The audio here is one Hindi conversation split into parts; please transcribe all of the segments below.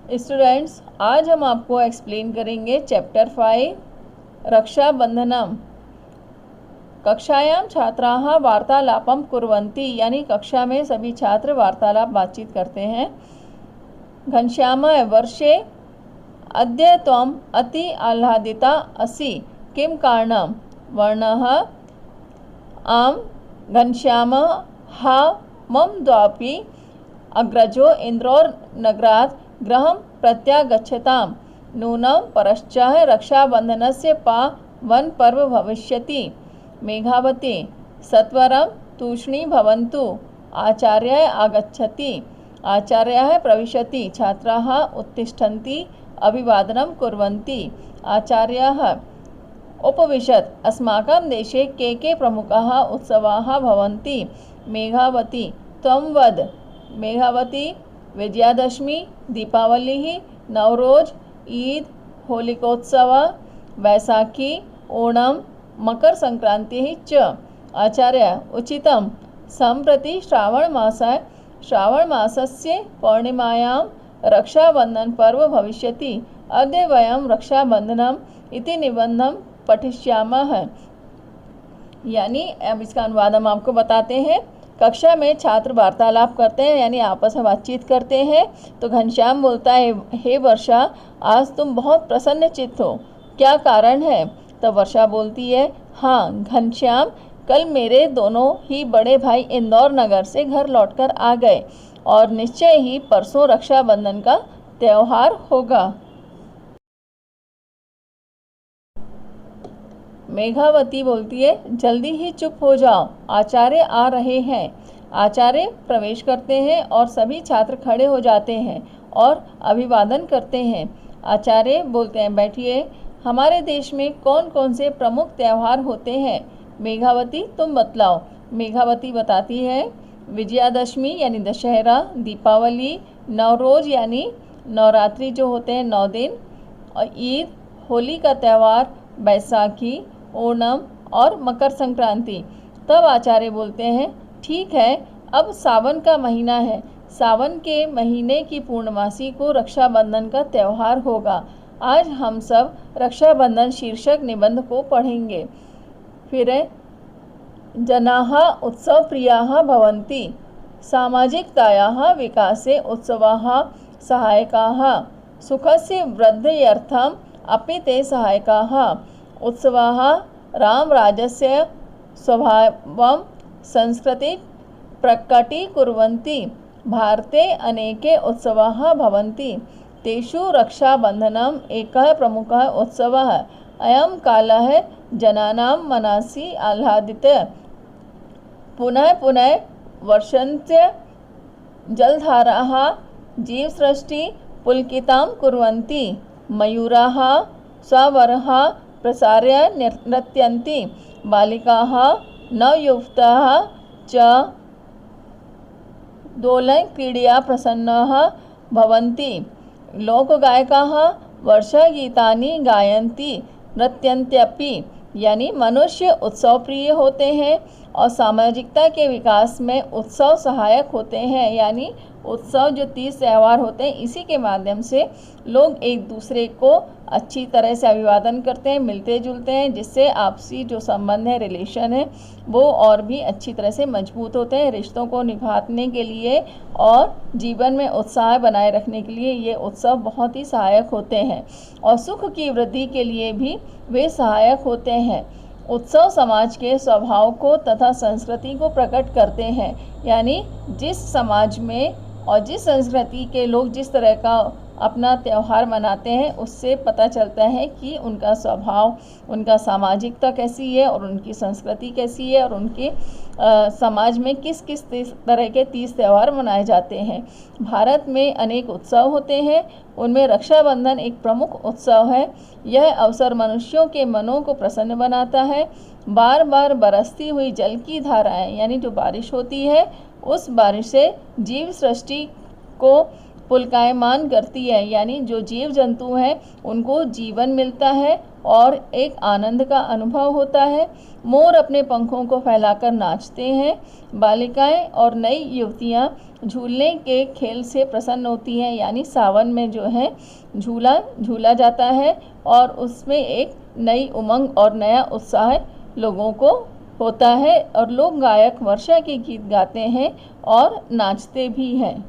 स्टूडेंट्स, आज हम आपको एक्सप्लेन करेंगे चैप्टर 5 रक्षाबंधनम। कक्षायां छात्राः वार्तालापं कुर्वन्ति, यानी कक्षा में सभी छात्र वार्तालाप बातचीत करते हैं। घनश्याम वर्षे अद्य त्वम् अति आह्लादिता असि, किं कारणं? वर्णः आम् घनश्याम, हा मम द्वापि अग्रजो इन्दोरनगरात् गृहं प्रत्यागच्छताम्। नूनं परश्चः रक्षाबन्धनस्य पावनपर्व भविष्यति। मेघावती, सत्वरं तूष्णी भवन्तु, आचार्यः आगच्छति। आचार्यः प्रविशति, छात्राः उत्तिष्ठन्ति, अभिवादनं कुर्वन्ति। आचार्यः उपविशत्, अस्माकं देशे के प्रमुखाः उत्सवाः भवन्ति? मेघावती, त्वं वद। मेघावती, विजयादशमी, दीपावली, नवरोज, ईद, होलिकोत्सव, वैसाखी, ओणम, मकर संक्रांति च। आचार्य, उचितं। सम्प्रति श्रावणमासस्य पौर्णिमायां रक्षाबंधन पर्व भविष्यति। अद्य वयं रक्षाबंधनम इति निबंधं पठिष्यामः। यानी अब इसका अनुवाद हम आपको बताते हैं। कक्षा में छात्र वार्तालाप करते हैं, यानी आपस में बातचीत करते हैं। तो घनश्याम बोलता है, हे वर्षा, आज तुम बहुत प्रसन्नचित्त हो, क्या कारण है? तब वर्षा बोलती है, हाँ घनश्याम, कल मेरे दोनों ही बड़े भाई इंदौर नगर से घर लौटकर आ गए और निश्चय ही परसों रक्षाबंधन का त्यौहार होगा। मेघावती बोलती है, जल्दी ही चुप हो जाओ, आचार्य आ रहे हैं। आचार्य प्रवेश करते हैं और सभी छात्र खड़े हो जाते हैं और अभिवादन करते हैं। आचार्य बोलते हैं, बैठिए। हमारे देश में कौन कौन से प्रमुख त्यौहार होते हैं? मेघावती, तुम बतलाओ। मेघावती बताती है, विजयादशमी यानी दशहरा, दीपावली, नवरोज यानी नवरात्रि जो होते हैं 9 दिन, और ईद, होली का त्यौहार, बैसाखी, ओणम और मकर संक्रांति। तब आचार्य बोलते हैं, ठीक है, अब सावन का महीना है। सावन के महीने की पूर्णमासी को रक्षाबंधन का त्यौहार होगा। आज हम सब रक्षाबंधन शीर्षक निबंध को पढ़ेंगे। फिर जनाः उत्सव प्रियाः भवन्ति, सामाजिकतायाः विकासे उत्सवाः सहायकाः, सुखस्य वृद्ध्यर्थम् अपि ते सहायकाः। उत्सवाः रामराज्यस्य स्वभावं संस्कृतिं प्रकटीकुर्वन्ति। भारते अनेके उत्सवाः भवन्ति, तेषु रक्षाबन्धनम् एकः प्रमुखः उत्सवः। अयं कालः जनानां मनसि आह्लादितः पुनः पुनः वर्षन्त्य जलधाराः जीवसृष्टिं पुलकितां कुर्वन्ति। मयूराः स्वरः प्रसार्य नृत्यन्ति, बालिकाः नवयुवतयः च दोलनक्रीडया प्रसन्नाः भवन्ति। लोकगायकाः वर्षागीतानि गायन्ति, नृत्यन्त्यपि। यानी मनुष्य उत्सव प्रिय होते हैं और सामाजिकता के विकास में उत्सव सहायक होते हैं। यानी उत्सव जो 30 त्यौहार होते हैं, इसी के माध्यम से लोग एक दूसरे को अच्छी तरह से अभिवादन करते हैं, मिलते जुलते हैं, जिससे आपसी जो संबंध है, रिलेशन है, वो और भी अच्छी तरह से मजबूत होते हैं। रिश्तों को निभाने के लिए और जीवन में उत्साह बनाए रखने के लिए ये उत्सव बहुत ही सहायक होते हैं और सुख की वृद्धि के लिए भी वे सहायक होते हैं। उत्सव समाज के स्वभाव को तथा संस्कृति को प्रकट करते हैं। यानी जिस समाज में और जिस संस्कृति के लोग जिस तरह का अपना त्यौहार मनाते हैं, उससे पता चलता है कि उनका स्वभाव, उनका सामाजिकता कैसी है और उनकी संस्कृति कैसी है और उनके समाज में किस किस तरह के 30 त्यौहार मनाए जाते हैं। भारत में अनेक उत्सव होते हैं, उनमें रक्षाबंधन एक प्रमुख उत्सव है। यह अवसर मनुष्यों के मनों को प्रसन्न बनाता है। बार बार बरसती हुई जल की धाराएं, यानी जो बारिश होती है, उस बारिश से जीव सृष्टि को पुलकायमान करती है, यानी जो जीव जंतु हैं उनको जीवन मिलता है और एक आनंद का अनुभव होता है। मोर अपने पंखों को फैलाकर नाचते हैं। बालिकाएं और नई युवतियां झूलने के खेल से प्रसन्न होती हैं, यानी सावन में जो है झूला झूला जाता है और उसमें एक नई उमंग और नया उत्साह लोगों को होता है और लोक गायक वर्षा के गीत गाते हैं और नाचते भी हैं।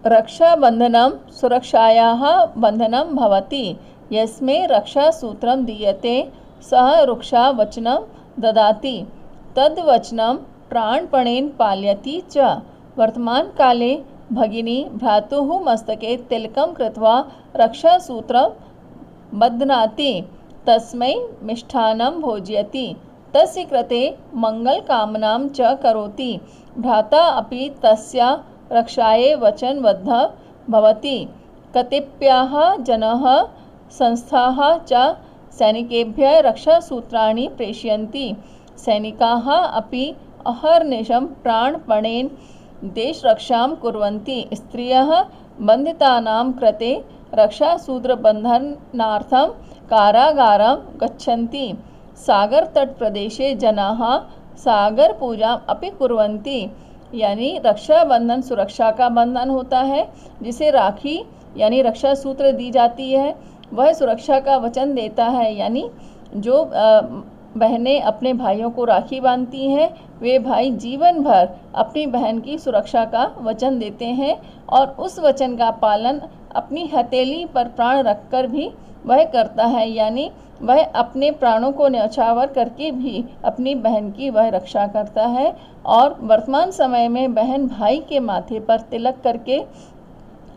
रक्षाबंधनं सुरक्षायाः बंधनं भवति। यस्मै रक्षासूत्रं दीयते सः रक्षावचनं ददाति। तद्वचनं प्राणपणेन पालयति च। वर्तमानकाले भगिनी भ्रातुः मस्तके तिलकं कृत्वा रक्षासूत्रं बध्नाति, तस्मै मिष्ठान्नं भोजयति, तस्य कृते मङ्गलकामनां च करोति। भ्राता अपि तस्या रक्षायै वचनबद्धः भवति। कतिपयाः जनाः संस्थाः च सैनिकेभ्यः रक्षासूत्राणि प्रेषयन्ति। सैनिकाः अपि अहर्निशं प्राणपणेन देशरक्षां कुर्वन्ति। स्त्रियः बन्धितानां कृते रक्षासूत्रबन्धनार्थं कारागारं गच्छन्ति। सागरतटप्रदेशे जनाः सागरपूजाम् अपि कुर्वन्ति। यानी रक्षाबंधन सुरक्षा का बंधन होता है, जिसे राखी यानी रक्षा सूत्र दी जाती है। वह सुरक्षा का वचन देता है, यानी जो बहनें अपने भाइयों को राखी बांधती हैं वे भाई जीवन भर अपनी बहन की सुरक्षा का वचन देते हैं और उस वचन का पालन अपनी हथेली पर प्राण रखकर भी वह करता है, यानी वह अपने प्राणों को न्यौछावर करके भी अपनी बहन की वह रक्षा करता है। और वर्तमान समय में बहन भाई के माथे पर तिलक करके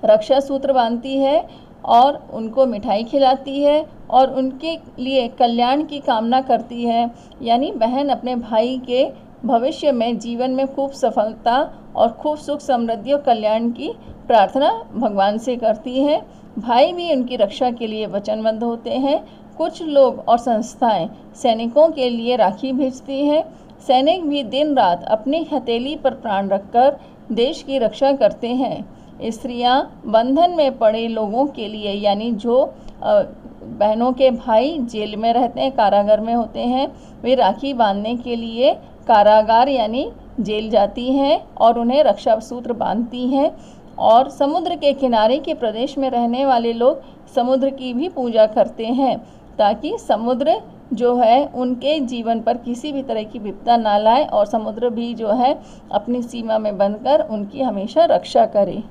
रक्षा सूत्र बांधती है और उनको मिठाई खिलाती है और उनके लिए कल्याण की कामना करती है, यानी बहन अपने भाई के भविष्य में जीवन में खूब सफलता और खूब सुख समृद्धि और कल्याण की प्रार्थना भगवान से करती है। भाई भी उनकी रक्षा के लिए वचनबद्ध होते हैं। कुछ लोग और संस्थाएं सैनिकों के लिए राखी भेजती हैं। सैनिक भी दिन रात अपनी हथेली पर प्राण रखकर देश की रक्षा करते हैं। स्त्रियां बंधन में पड़े लोगों के लिए, यानी जो बहनों के भाई जेल में रहते हैं, कारागार में होते हैं, वे राखी बांधने के लिए कारागार यानी जेल जाती हैं और उन्हें रक्षा सूत्र बांधती हैं। और समुद्र के किनारे के प्रदेश में रहने वाले लोग समुद्र की भी पूजा करते हैं, ताकि समुद्र जो है उनके जीवन पर किसी भी तरह की विपदा ना लाए और समुद्र भी जो है अपनी सीमा में बंधकर उनकी हमेशा रक्षा करे।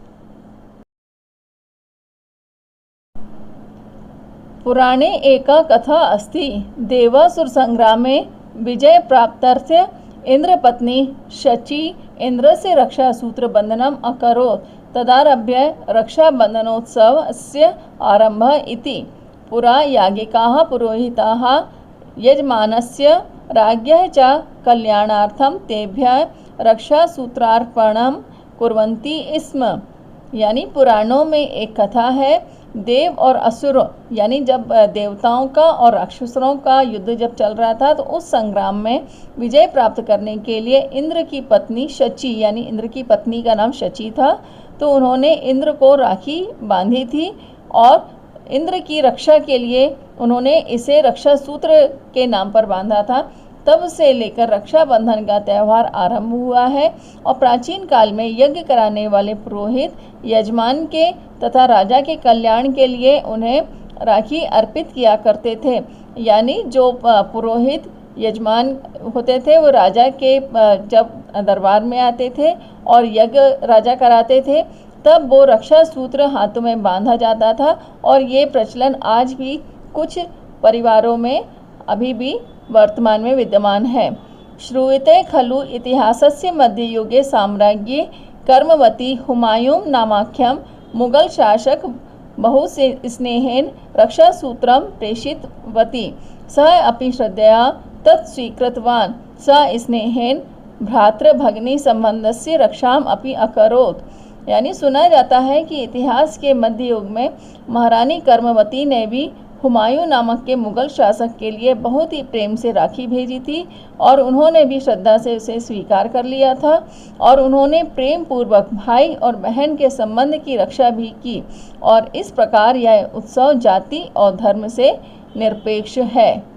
पुराणे एका कथा अस्ति। देवासुर संग्रामे विजय प्राप्त्यर्थे इंद्रपत्नी शची इंद्रस्य रक्षासूत्र बंधनम् अकरोत्। तदारभ्य रक्षाबंधनोत्सवस्य आरम्भः इति। पुरा याज्ञिकाः पुरोहिताः यजमानस्य राज्ञः च कल्याणार्थं तेभ्यः रक्षासूत्रार्पणं कुर्वन्ति स्म। यानी पुराणों में एक कथा है, देव और असुर यानी जब देवताओं का और राक्षसों का युद्ध जब चल रहा था तो उस संग्राम में विजय प्राप्त करने के लिए इंद्र की पत्नी शची, यानी इंद्र की पत्नी का नाम शची था, तो उन्होंने इंद्र को राखी बांधी थी और इंद्र की रक्षा के लिए उन्होंने इसे रक्षा सूत्र के नाम पर बांधा था। तब से लेकर रक्षाबंधन का त्यौहार आरंभ हुआ है और प्राचीन काल में यज्ञ कराने वाले पुरोहित यजमान के तथा राजा के कल्याण के लिए उन्हें राखी अर्पित किया करते थे। यानी जो पुरोहित यजमान होते थे वो राजा के जब दरबार में आते थे और यज्ञ राजा कराते थे तब वो रक्षा सूत्र हाथों में बांधा जाता था और ये प्रचलन आज भी कुछ परिवारों में अभी भी वर्तमान में विद्यमान है। श्रूयते खलु इतिहासस्य मध्ययुगे साम्राज्ये कर्मवती हुमायूं नामाख्यं मुगल शासक बहु स्नेहेन रक्षासूत्रं प्रेषितवती। सः अपि श्रद्धया तत् स्वीकृतवान्। स स्नेहेन भ्रातृभगिनी संबंधस्य रक्षाम् अपि अकरोत्। यानी सुना जाता है कि इतिहास के मध्य युग में महारानी कर्मवती ने भी हुमायूं नामक के मुग़ल शासक के लिए बहुत ही प्रेम से राखी भेजी थी और उन्होंने भी श्रद्धा से उसे स्वीकार कर लिया था और उन्होंने प्रेम पूर्वक भाई और बहन के संबंध की रक्षा भी की और इस प्रकार यह उत्सव जाति और धर्म से निरपेक्ष है।